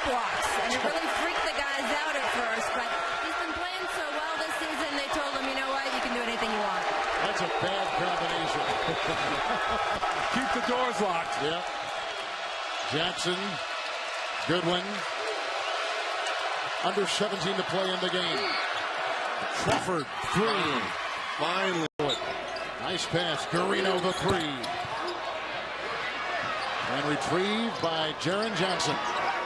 sleepwalks, and it really freaked the guys out at first, but he's been playing so well this season, they told him, you know what, you can do anything you want. That's a bad combination. Keep the doors locked. Yep. Jackson, Goodwin. Under 17 to play in the game. Crawford, three. Finally. Nice pass. Guarino, the three. And retrieved by Jaren Jackson.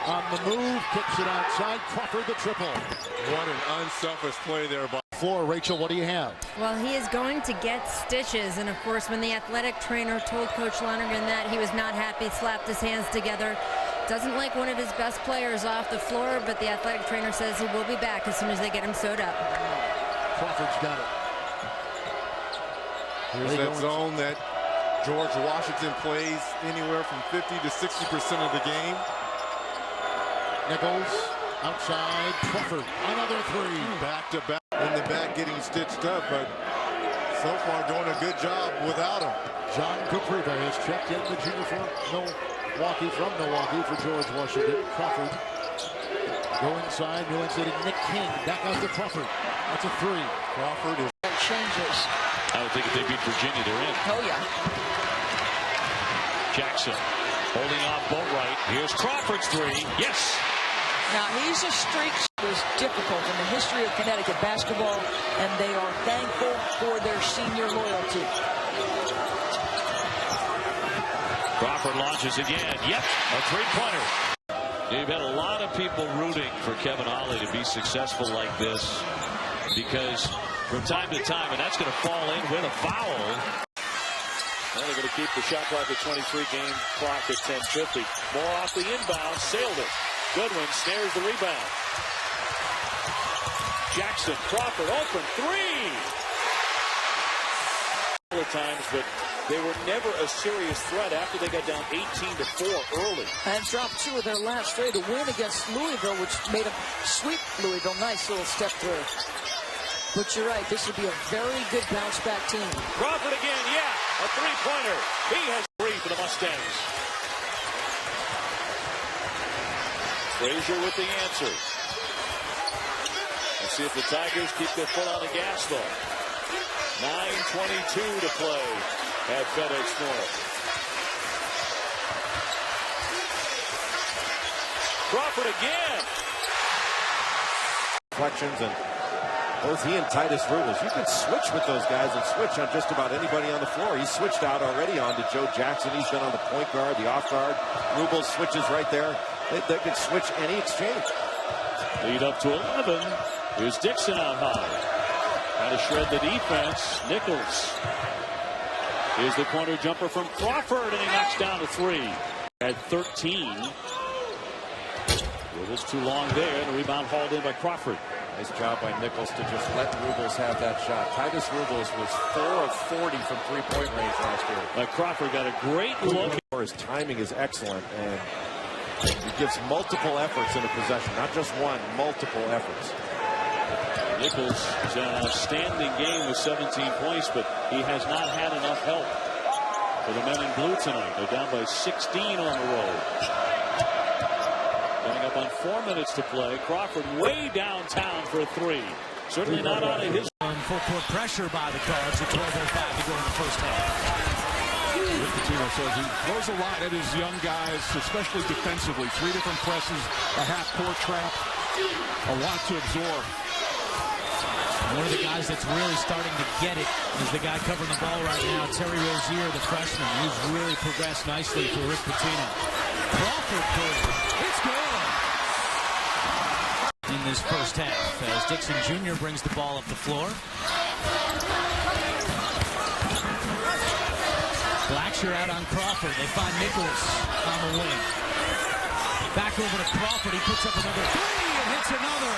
On the move, kicks it outside. Crawford, the triple. What an unselfish play there by Floor. Rachel, what do you have? Well, he is going to get stitches, and of course, when the athletic trainer told Coach Lonergan that, he was not happy, slapped his hands together. Doesn't like one of his best players off the floor, but the athletic trainer says he will be back as soon as they get him sewed up. Crawford's got it. Here's that zone that George Washington plays anywhere from 50 to 60% of the game. Nichols outside. Crawford, another three. Back to back in the back, getting stitched up, but so far doing a good job without him. John Capriva has checked in, the junior from Milwaukee, for George Washington. Crawford go inside. New England City. Nick King back out to Crawford. That's a three. Crawford is changes. I would think if they beat Virginia, they're in. Oh, yeah. Jackson holding off Boatwright. Here's Crawford's three. Yes. Now, he's a streak was difficult in the history of Connecticut basketball, and they are thankful for their senior loyalty. Crawford launches again. Yep, a three-pointer. You've had a lot of people rooting for Kevin Ollie to be successful like this because from time to time, and that's going to fall in with a foul. Well, they're going to keep the shot clock at 23, game clock at 10:50. More off the inbound, sailed it. Goodwin snares the rebound. Jackson, Crawford, open three. A couple of times, but they were never a serious threat after they got down 18-4 early. And dropped two of their last three to win against Louisville, which made them sweep Louisville. Nice little step through. But you're right, this would be a very good bounce-back team. Crawford again, yeah, a three-pointer. He has three for the Mustangs. Frazier with the answer. Let's see if the Tigers keep their foot on the gas, though. 9:22 to play at FedEx Forum. Crawford again. Reflections, and both he and Titus Rubles, you can switch with those guys and switch on just about anybody on the floor. He switched out already on to Joe Jackson. He's been on the point guard, the off guard. Rubles switches right there. They can switch any exchange. Lead up to 11. Here's Dixon out high. Trying to shred the defense. Nichols. Here's the corner jumper from Crawford, and he knocks down a three. At 13. Rubles too long there. The rebound hauled in by Crawford. Nice job by Nichols to just let Rubles have that shot. Titus Rubles was 4 of 40 from three-point range last year. Crawford got a great look. His timing is excellent, and he gives multiple efforts in a possession, not just one, multiple efforts. Nichols has had an outstanding game with 17 points, but he has not had enough help for the men in blue tonight. They're down by 16 on the road. Coming up on 4 minutes to play. Crawford way downtown for a three. Certainly not out of his. Full-court pressure by the Cards at 12:05 to go in the first half. Rick Pitino says he throws a lot at his young guys, especially defensively. 3 different presses, a half-court trap, a lot to absorb. One of the guys that's really starting to get it is the guy covering the ball right now, Terry Rozier, the freshman. He's really progressed nicely for Rick Pitino. Crawford three. It's good. In this first half, as Dixon Jr. brings the ball up the floor. Blackshear out on Crawford. They find Nichols on the wing. Back over to Crawford. He puts up another three and hits another.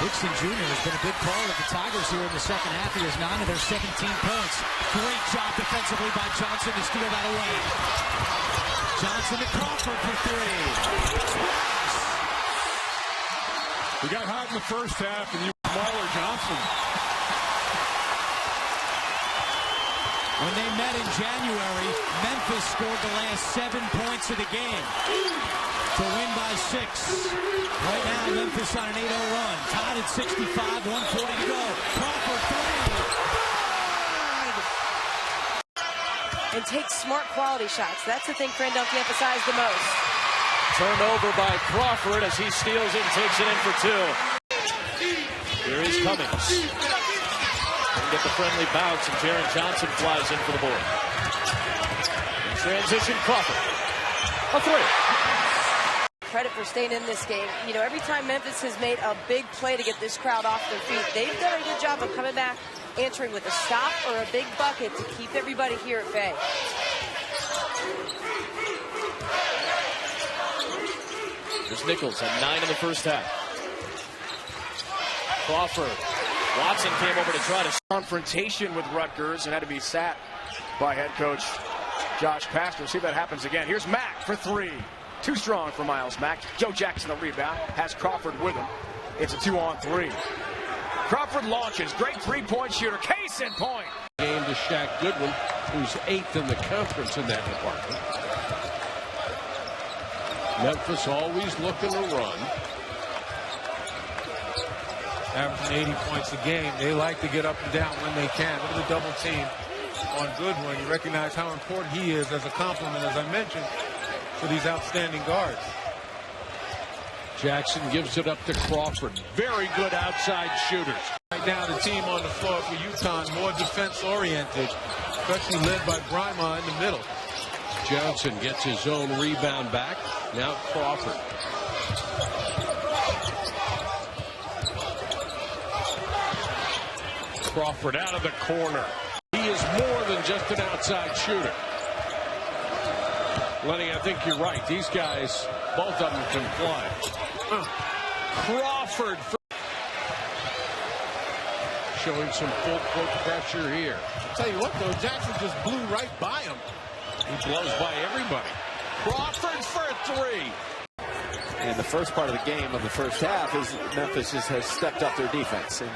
Dixon Jr. has been a big part of the Tigers here in the second half. He has 9 of their 17 points. Great job defensively by Johnson to steal that away. Johnson to Crawford for three. We got hot in the first half, and you smaller Johnson. When they met in January, Memphis scored the last 7 points of the game. to win by 6. Right now, Memphis on an 8-0 run. Tied at 65, 1:40 to go. Crawford 3. And takes smart quality shots. That's the thing Crandolph emphasized the most. Turned over by Crawford as he steals it and takes it in for 2. Here is Cummings. Can get the friendly bounce, and Jaron Johnson flies in for the board. In transition, Crawford. A 3. Credit for staying in this game. You know, every time Memphis has made a big play to get this crowd off their feet, they've done a good job of coming back, answering with a stop or a big bucket to keep everybody here at bay. There's Nichols at 9 in the first half. Crawford. Watson came over to try to confrontation with Rutgers and had to be sat by head coach Josh Pastner. See if that happens again. Here's Mack for 3. Too strong for Miles Mack. Joe Jackson the rebound. Has Crawford with him. It's a 2-on-3. Crawford launches. Great three-point shooter. Case in point. Game to Shaq Goodwin, who's 8th in the conference in that department. Memphis always looking to run. Averaging 80 points a game. They like to get up and down when they can. Look at the double team on Goodwin. You recognize how important he is as a complement, as I mentioned, for these outstanding guards. Jackson gives it up to Crawford. Very good outside shooters. Right now, the team on the floor for UConn more defense-oriented, especially led by Brima in the middle. Johnson gets his own rebound back. Now Crawford. Crawford out of the corner. He is more than just an outside shooter. Lenny, I think you're right. These guys, both of them can play. Crawford showing some full court pressure here. I'll tell you what, though, Jackson just blew right by him. He blows by everybody. Crawford for a 3. And the first part of the game of the first half is Memphis has stepped up their defense and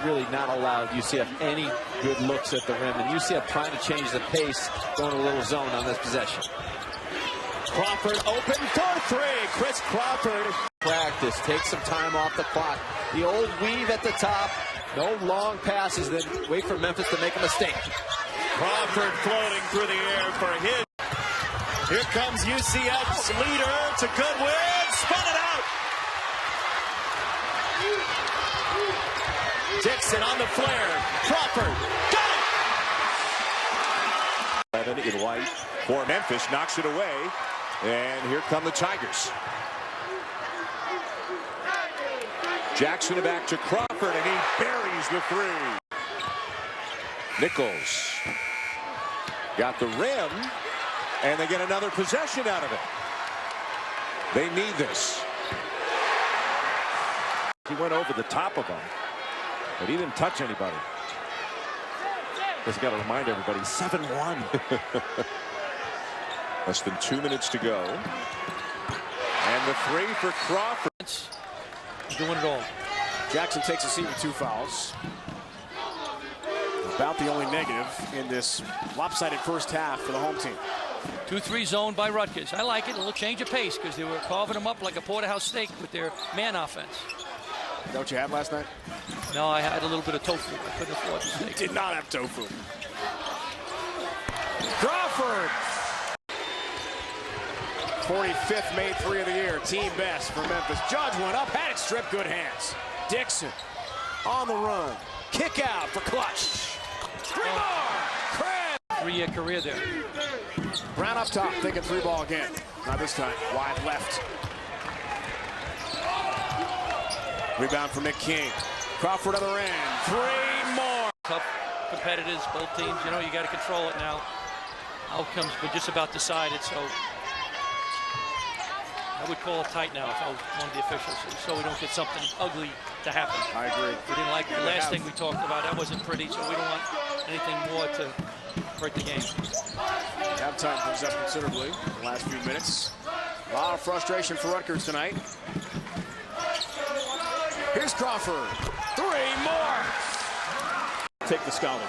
really not allowed UCF any good looks at the rim. And UCF trying to change the pace, going a little zone on this possession. Crawford open for 3. Chris Crawford. Practice, take some time off the clock. The old weave at the top. No long passes, then wait for Memphis to make a mistake. Crawford floating through the air for his. Here comes UCF's leader to Goodwin. Spun it out. Dixon on the flare. Crawford. Got it. 11 in white for Memphis. Knocks it away. And here come the Tigers. Jackson back to Crawford, and he buries the 3. Nichols got the rim, and they get another possession out of it. They need this. He went over the top of him, but he didn't touch anybody. Just got to remind everybody, 7-1. Less than 2 minutes to go. And the 3 for Crawford. Doing it all. Jackson takes a seat with 2 fouls. About the only negative in this lopsided first half for the home team. 2-3 zone by Rutgers. I like it. A little change of pace because they were carving them up like a porterhouse steak with their man offense. Is that what you had last night? No, I had a little bit of tofu. I couldn't afford the steak. Did not have tofu. Crawford! 45th made 3 of the year. Team best for Memphis. Judge went up, had it stripped. Good hands. Dixon on the run. Kick out for clutch. 3 more. Craig. 3-year career there. Brown up top, thinking 3-ball again. Not this time. Wide left. Rebound for McKing. Crawford other end. 3 more. Tough competitors, both teams. You know, you got to control it now. Outcomes were just about decided, so I would call it tight now if I was one of the officials, so we don't get something ugly to happen. I agree. We didn't like the last thing we talked about. That wasn't pretty, so we don't want anything more to break the game. Halftime comes up considerably in the last few minutes. A lot of frustration for Rutgers tonight. Here's Crawford. 3 more. Take the scholar.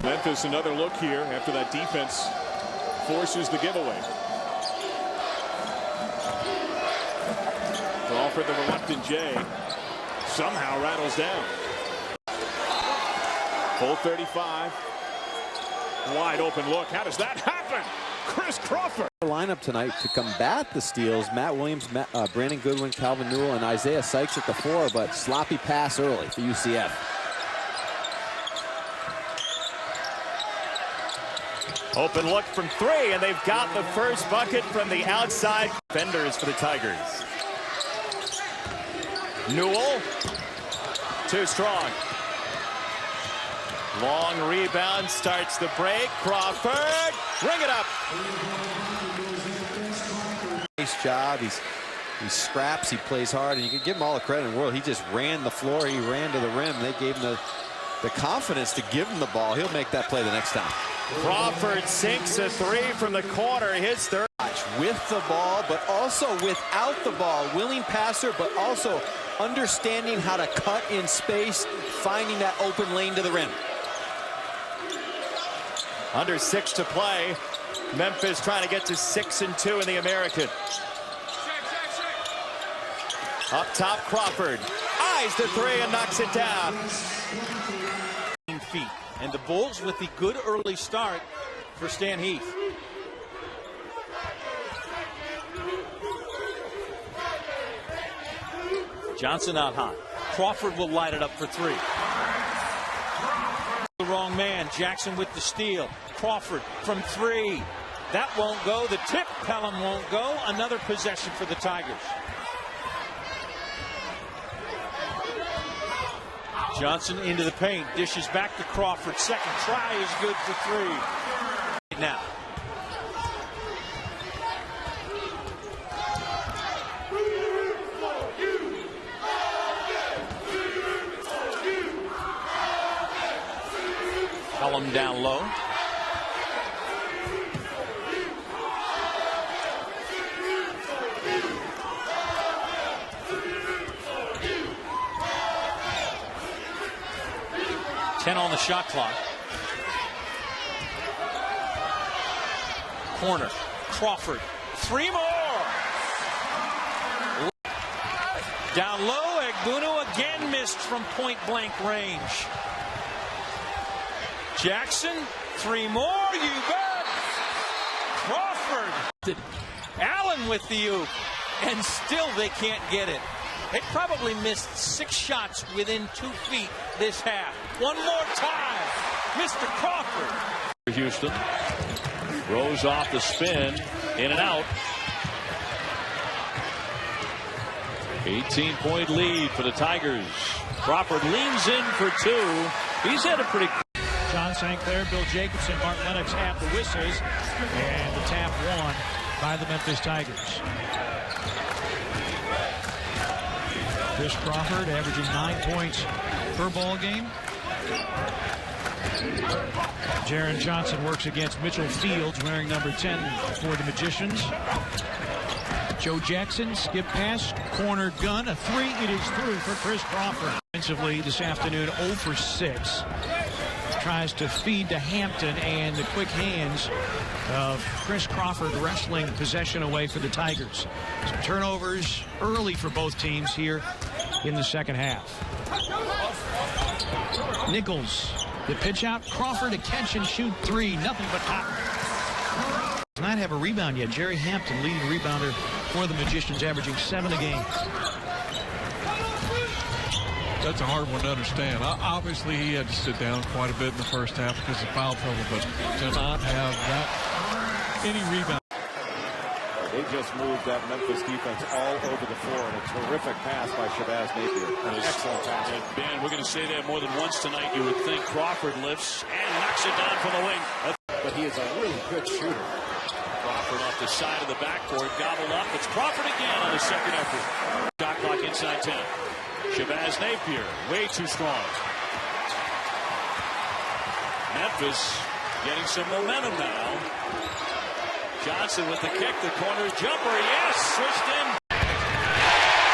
Memphis, another look here after that defense forces the giveaway. Crawford, the reluctant Jay, somehow rattles down. Full 35. Wide open look. How does that happen? Chris Crawford. Lineup tonight to combat the steals. Matt Williams, Brandon Goodwin, Calvin Newell, and Isaiah Sykes at the 4, but sloppy pass early for UCF. Open look from 3, and they've got the first bucket from the outside. Defenders for the Tigers. Newell, too strong. Long rebound, starts the break. Crawford, ring it up. Nice job. He scraps, he plays hard, and you can give him all the credit in the world. He just ran the floor, he ran to the rim. They gave him the confidence to give him the ball. He'll make that play the next time. Crawford sinks a 3 from the corner, his third. With the ball, but also without the ball. Willing passer, but also understanding how to cut in space, finding that open lane to the rim. Under 6 to play. Memphis trying to get to 6-2 in the American. Up top, Crawford. Eyes the 3 and knocks it down. Feet. And the Bulls with the good early start for Stan Heath. Johnson out high. Crawford will light it up for 3. The wrong man. Jackson with the steal. Crawford from 3. That won't go. The tip, Pelham won't go. Another possession for the Tigers. Johnson into the paint. Dishes back to Crawford. Second try is good for 3. Now. Pelham down low. Ten on the shot clock. Corner. Crawford. 3 more. Down low. Egbunu again missed from point blank range. Jackson. 3 more. You bet. Crawford. Allen with the oop. And still they can't get it. They probably missed 6 shots within 2 feet this half. One more time. Mr. Crawford. Houston. Rose off the spin. In and out. 18-point lead for the Tigers. Crawford leans in for 2. He's had a pretty... John St. Clair, Bill Jacobson, Mark Lennox have the whistles. And the tap won by the Memphis Tigers. Chris Crawford averaging 9 points per ball game. Jaron Johnson works against Mitchell Fields, wearing number 10 for the Magicians. Joe Jackson, skip pass, corner gun, a 3. It is through for Chris Crawford. Offensively this afternoon, 0 for 6. Tries to feed to Hampton, and the quick hands of Chris Crawford wrestling possession away for the Tigers. Some turnovers early for both teams here in the second half. Nichols, the pitch out. Crawford, a catch and shoot 3. Nothing but Cotton. Does not have a rebound yet. Jerry Hampton, leading rebounder for the Magicians, averaging 7 a game. That's a hard one to understand. Obviously, he had to sit down quite a bit in the first half because of foul trouble, but to not have that any rebound. They just moved that Memphis defense all over the floor, and a terrific pass by Shabazz Napier. An excellent pass. And Ben, we're going to say that more than once tonight. You would think Crawford lifts and knocks it down from the wing. But he is a really good shooter. Crawford off the side of the backcourt, gobbled up. It's Crawford again on the second effort. Shot clock inside 10. Shabazz Napier, way too strong. Memphis getting some momentum now. Johnson with the kick, the corner jumper, yes, switched in.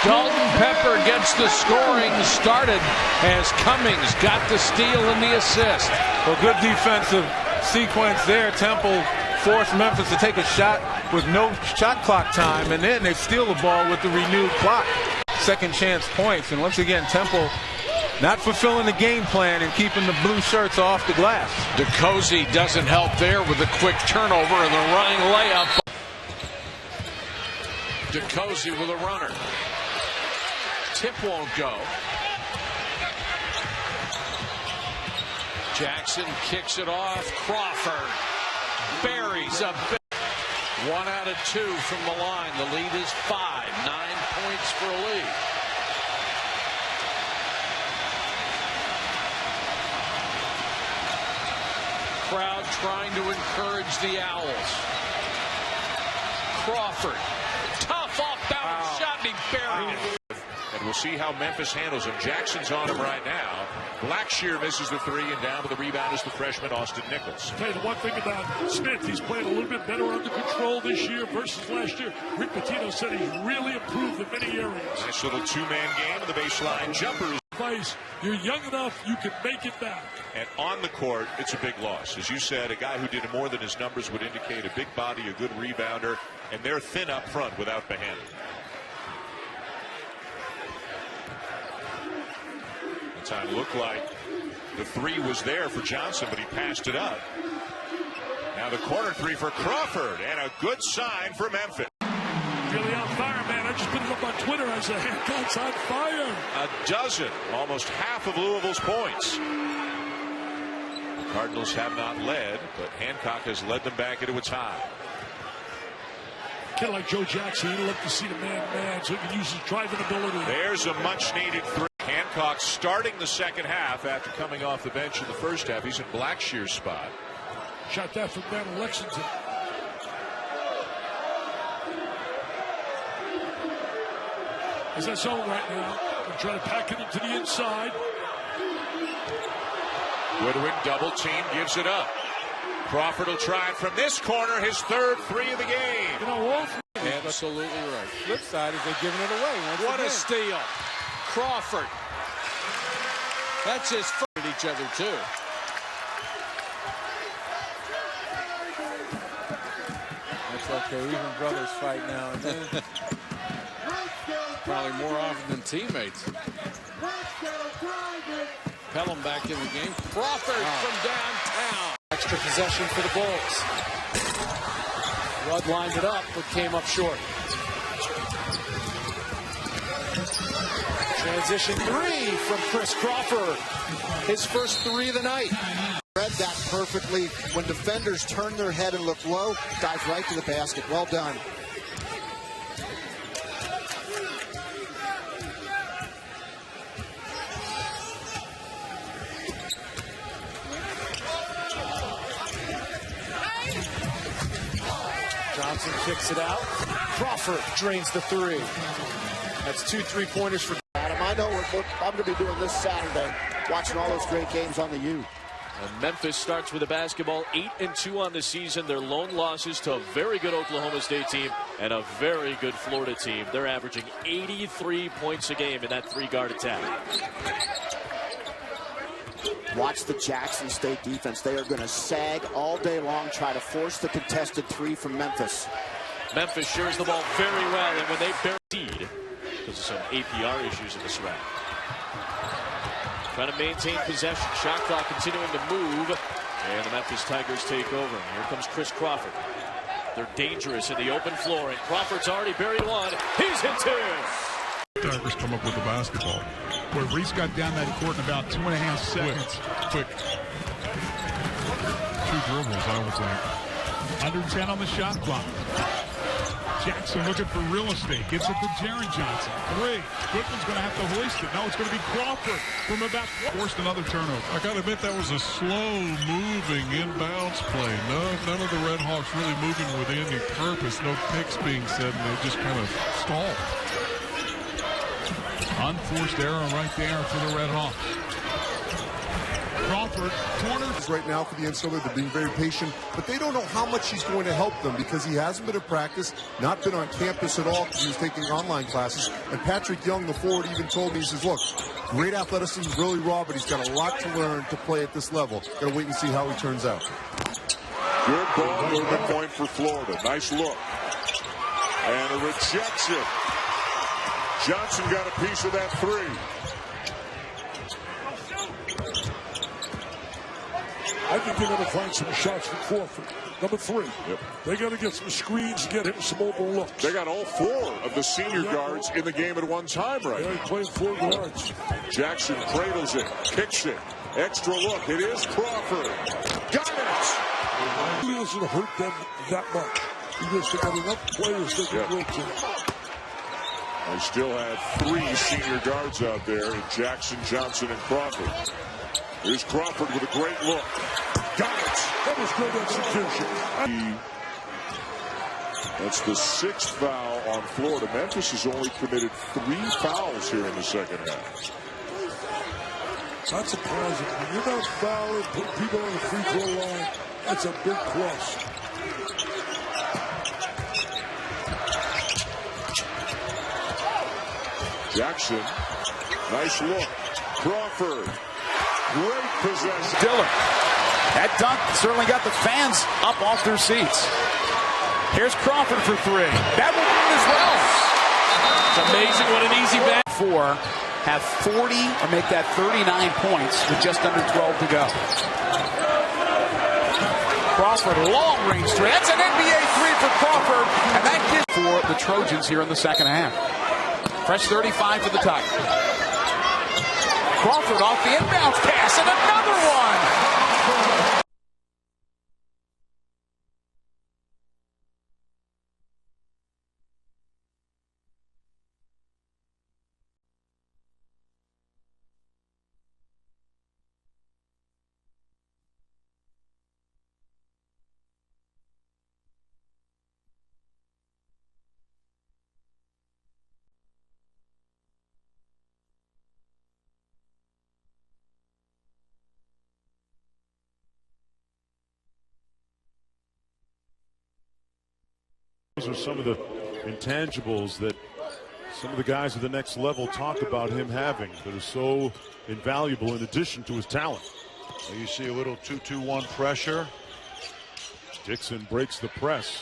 Dalton Pepper gets the scoring started as Cummings got the steal and the assist. Well, good defensive sequence there. Temple forced Memphis to take a shot with no shot clock time, and then they steal the ball with the renewed clock. Second chance points, and once again, Temple not fulfilling the game plan and keeping the blue shirts off the glass. DeCozy doesn't help there with a quick turnover and the running layup. DeCozy with a runner. Tip won't go. Jackson kicks it off. Crawford buries a bit. 1 out of 2 from the line. The lead is 5. 9 points for Lee. Crowd trying to encourage the Owls. Crawford, tough off-balance shot, and he buried it. And we'll see how Memphis handles him. Jackson's on him right now. Blackshear misses the 3, and down with the rebound is the freshman Austin Nichols. I'll tell you the one thing about Smith, he's playing a little bit better under control this year versus last year. Rick Pitino said he's really improved in many areas. Nice little two-man game, and the baseline jumper. You're young enough, you can make it back. And on the court, it's a big loss. As you said, a guy who did more than his numbers would indicate. A big body, a good rebounder, and they're thin up front without Behan. The time looked like the 3 was there for Johnson, but he passed it up. Now the corner 3 for Crawford, and a good sign for Memphis. Really on fire, man. I just put it up on Twitter. I said, Hancock's on fire. A dozen, almost half of Louisville's points. The Cardinals have not led, but Hancock has led them back into a tie. Kind of like Joe Jackson, he'd love to see the man so he can use his driving ability. There's a much-needed 3. Hancock starting the second half after coming off the bench in the first half. He's in Blackshear's spot. Shot that from down in Lexington. As that zone right now, they're trying to pack it into the inside. Goodwin double team, gives it up. Crawford will try it from this corner, his third 3 of the game. You know, absolutely right. Flip side is they're giving it away. What a steal. Crawford. That's his first at each other, too. That's okay. Even brothers fight now and then. Probably more often than teammates. Pelham back in the game. Crawford from downtown. Extra possession for the Bulls. Rudd lined it up, but came up short. Transition 3 from Chris Crawford. His first 3 of the night. Read that perfectly. When defenders turn their head and look low, dives right to the basket. Well done. Johnson kicks it out. Crawford drains the 3. That's 2 3-pointers for Adam. I know what I'm going to be doing this Saturday, watching all those great games on the U. And Memphis starts with a basketball 8-2 on the season. Their lone losses to a very good Oklahoma State team and a very good Florida team. They're averaging 83 points a game in that 3-guard attack. Watch the Jackson State defense. They are going to sag all day long, try to force the contested 3 from Memphis. Memphis shares the ball very well, and when they seed because of some APR issues in this round. Trying to maintain possession. Shot clock continuing to move. And the Memphis Tigers take over. Here comes Chris Crawford. They're dangerous in the open floor, and Crawford's already buried 1. He's hit 2. Tigers come up with the basketball. Boy, Reese got down that court in about 2.5 seconds. Quick. 2 dribbles, I would think. 110 on the shot clock. Jackson looking for real estate. Gives it to Jaren Johnson. 3. Goodman's going to have to hoist it. No, it's going to be Crawford from about. Forced another turnover. I got to admit that was a slow-moving inbounds play. None of the Red Hawks really moving with any purpose. No picks being said, and they just kind of stalled. Unforced error right there for the Red Hawks. Crawford, corner. Right now for the NCAA, they're being very patient, but they don't know how much he's going to help them because he hasn't been at practice, not been on campus at all because he was taking online classes. And Patrick Young, the forward, even told me, he says, look, great athleticism, really raw, but he's got a lot to learn to play at this level. Got to wait and see how he turns out. Good ball movement point for Florida. Nice look. And a rejection. Johnson got a piece of that three. I think they're going to find some shots for Crawford. Number 3. Yep. They got to get some screens and get him some open looks. They got all 4 of the senior guards in the game at one time right now. He's playing 4 guards. Jackson cradles it, kicks it. Extra look. It is Crawford. Got it! He doesn't hurt them that much. He just got enough players that can rotate. They still have 3 senior guards out there in Jackson, Johnson, and Crawford. Here's Crawford with a great look. Got it! That was good execution. That's the 6th foul on Florida. Memphis has only committed 3 fouls here in the second half. That's a positive. When you're not fouling, put people on the free throw line, that's a big plus. Jackson, nice look. Crawford, great possession. Dillon, that dunk certainly got the fans up off their seats. Here's Crawford for 3. That will do as well. It's amazing what an easy bat. 4 have 40 or make that 39 points with just under 12 to go. Crawford, long range 3. That's an NBA 3 for Crawford, and that gives for the Trojans here in the second half. Fresh 35 for the Tigers. Crawford off the inbounds pass, and another one. Those are some of the intangibles that some of the guys at the next level talk about him having that are so invaluable in addition to his talent. You see a little 2-2-1 pressure. Dixon breaks the press.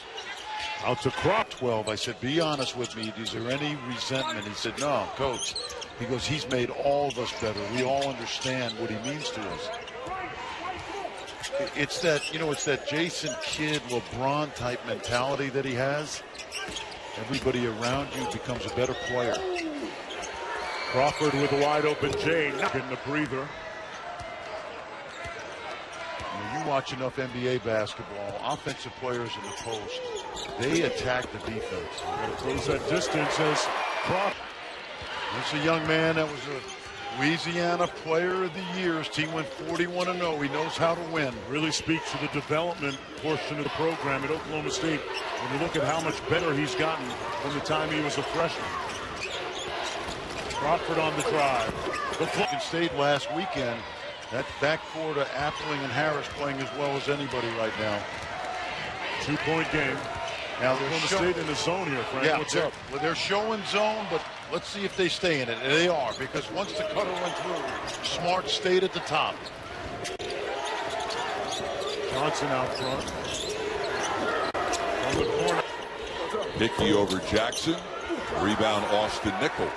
Out to Crawford. 12. I said, be honest with me. Is there any resentment? He said, no, coach. He goes, he's made all of us better. We all understand what he means to us. It's that, you know, it's that Jason Kidd, LeBron type mentality that he has. Everybody around you becomes a better player. Crawford with a wide open Jay, getting a breather. You watch enough NBA basketball, offensive players in the post, they attack the defense. Close that distance as Crawford. It's a young man that was a Louisiana Player of the Year. His team went 41-0. He knows how to win. Really speaks to the development portion of the program at Oklahoma State. When you look at how much better he's gotten from the time he was a freshman. Crawford on the drive. The Oklahoma State last weekend, that backcourt of Appling and Harris playing as well as anybody right now. 2-point game. Now Oklahoma State in the zone here, Frank. Yeah, what's up? Well, they're showing zone, but let's see if they stay in it. And they are, because once the cutter went through, Smart stayed at the top. Johnson out front. On the corner. Hickey over Jackson. Rebound Austin Nichols,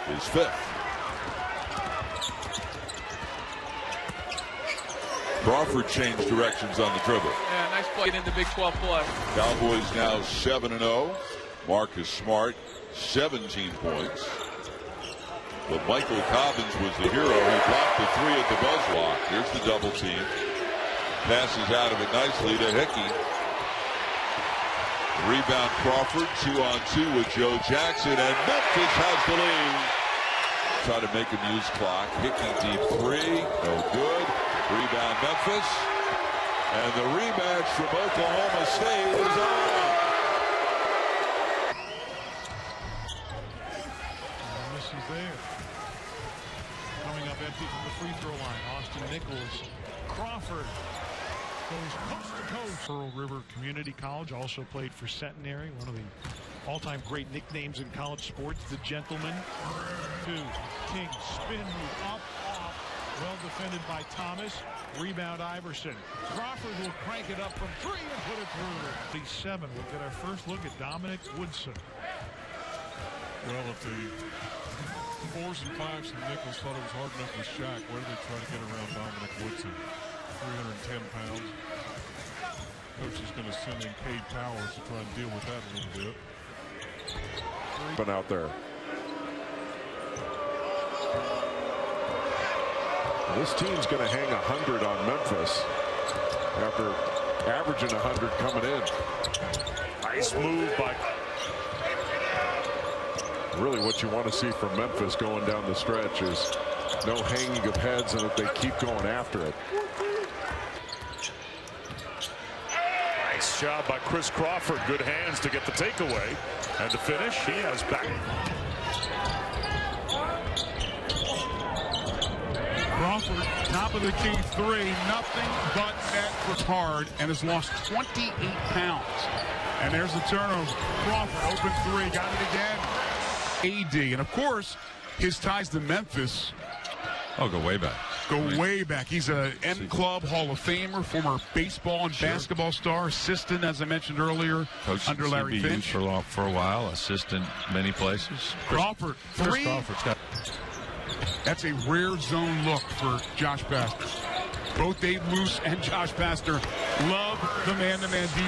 his 5th. Crawford changed directions on the dribble. Yeah, nice play in the Big 12 play. Cowboys now 7-0. Marcus Smart, 17 points. But Michael Cobbins was the hero. He blocked the 3 at the buzz lock. Here's the double team. Passes out of it nicely to Hickey. Rebound Crawford, 2-on-2 with Joe Jackson, and Memphis has the lead. Try to make him use clock. Hickey deep 3, no good. Rebound Memphis, and the rematch from Oklahoma State is on. And this is there. Coming up empty from the free throw line. Austin Nichols. Crawford goes coast to coast. Pearl River Community College, also played for Centenary, one of the all-time great nicknames in college sports, the Gentleman. 2, King, spin move, up, off. Well defended by Thomas. Rebound Iverson. Crawford will crank it up from 3 and put it through. 7. We'll get our first look at Dominic Woodson. Well, if the 4s and 5s and nickels thought it was hard enough with Shaq, where do they try to get around Dominic Woodson? 310 pounds. Coach is going to send in Cade Powers to try and deal with that a little bit. Been out there. This team's going to hang 100 on Memphis after averaging 100 coming in. Nice move by. Really what you want to see from Memphis going down the stretch is no hanging of heads and that they keep going after it. Nice job by Chris Crawford. Good hands to get the takeaway. And to finish, he has back. Crawford, top of the key 3, nothing but net for hard, and has lost 28 pounds. And there's the turnover. Crawford, open 3, got it again. AD, and of course, his ties to Memphis. Oh, go way back. Way back. He's a M Club Hall of Famer, former baseball and basketball star, assistant, as I mentioned earlier, Coach under Larry Finch. For a while, assistant many places. Crawford, 3. Crawford's got. That's a rare zone look for Josh Pastor. Both Dave Moose and Josh Pastor love the man-to-man defense.